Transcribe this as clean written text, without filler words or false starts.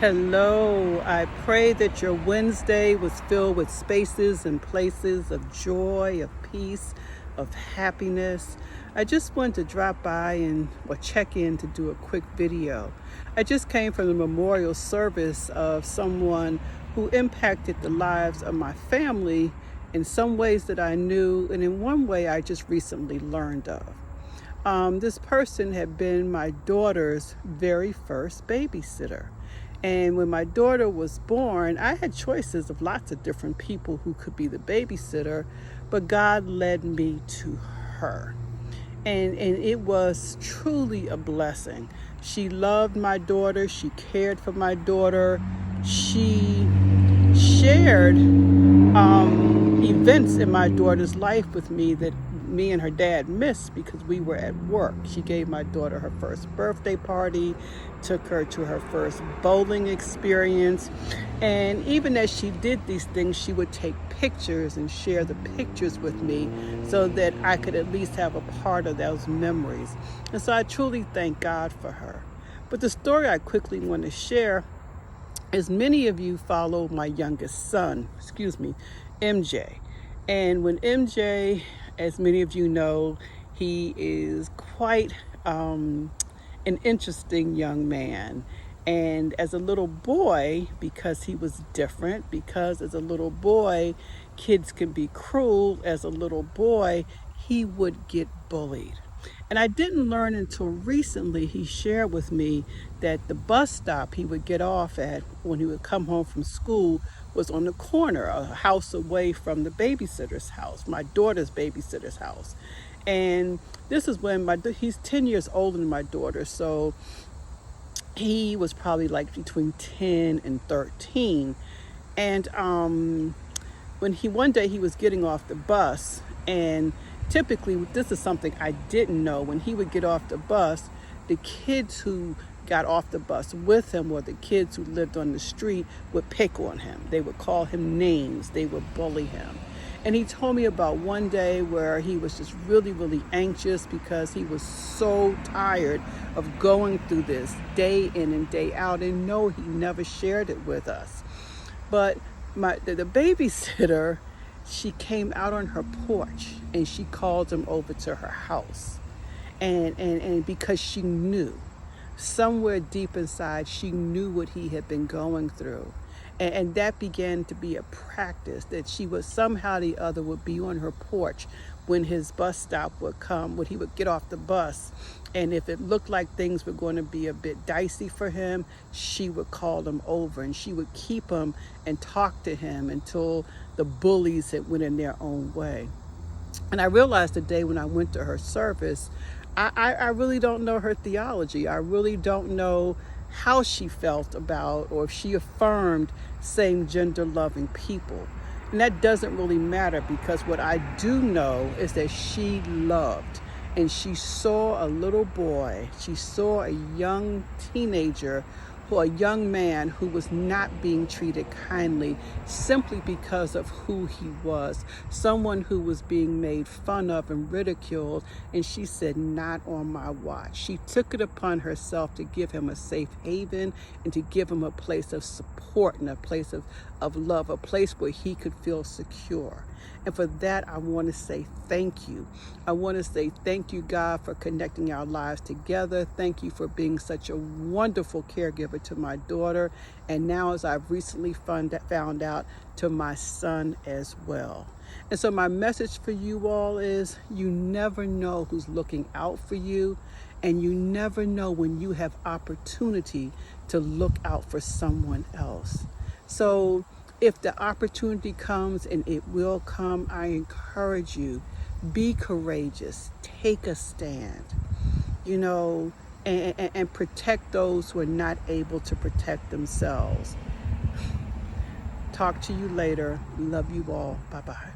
Hello, I pray that your Wednesday was filled with spaces and places of joy, of peace, of happiness. I just wanted to drop by or check in to do a quick video. I just came from the memorial service of someone who impacted the lives of my family in some ways that I knew, and in one way I just recently learned of. This person had been my daughter's very first babysitter. And when my daughter was born, I had choices of lots of different people who could be the babysitter, but God led me to her. And it was truly a blessing. She loved my daughter. She cared for my daughter. She shared events in my daughter's life with me that me and her dad missed because we were at work. She gave my daughter her first birthday party, took her to her first bowling experience, and even as she did these things, she would take pictures and share the pictures with me so that I could at least have a part of those memories. And so I truly thank God for her. But the story I quickly want to share is many of you follow my youngest son, MJ. And when MJ, as many of you know, he is quite an interesting young man. And as a little boy, because he was different, because as a little boy, kids can be cruel, as a little boy, he would get bullied. And I didn't learn until recently, he shared with me that the bus stop he would get off at when he would come home from school was on the corner, a house away from the babysitter's house, my daughter's babysitter's house. And this is when he's 10 years older than my daughter, so he was probably like between 10 and 13. And one day he was getting off the bus, and typically, this is something I didn't know. When he would get off the bus, the kids who got off the bus with him, or the kids who lived on the street, would pick on him. They would call him names. They would bully him. And he told me about one day where he was just really, really anxious because he was so tired of going through this day in and day out. And no, he never shared it with us. But the babysitter, she came out on her porch and she called him over to her house. And because she knew, somewhere deep inside, she knew what he had been going through. And that began to be a practice that she would somehow or the other would be on her porch when his bus stop would come, when he would get off the bus. And if it looked like things were going to be a bit dicey for him, she would call him over and she would keep him and talk to him until the bullies had went in their own way. And I realized the day when I went to her service, I really don't know her theology. I really don't know how she felt about, or if she affirmed same gender loving people. And that doesn't really matter, because what I do know is that she loved, and she saw a little boy, she saw a young teenager, a young man who was not being treated kindly simply because of who he was, someone who was being made fun of and ridiculed. And she said, not on my watch. She took it upon herself to give him a safe haven and to give him a place of support and a place of love, a place where he could feel secure. And for that, I want to say thank you. I want to say thank you, God, for connecting our lives together. Thank you for being such a wonderful caregiver to my daughter. And now, as I've recently found out, to my son as well. And so my message for you all is, you never know who's looking out for you. And you never know when you have opportunity to look out for someone else. So if the opportunity comes, and it will come, I encourage you, be courageous, take a stand, and protect those who are not able to protect themselves. Talk to you later. Love you all. Bye-bye.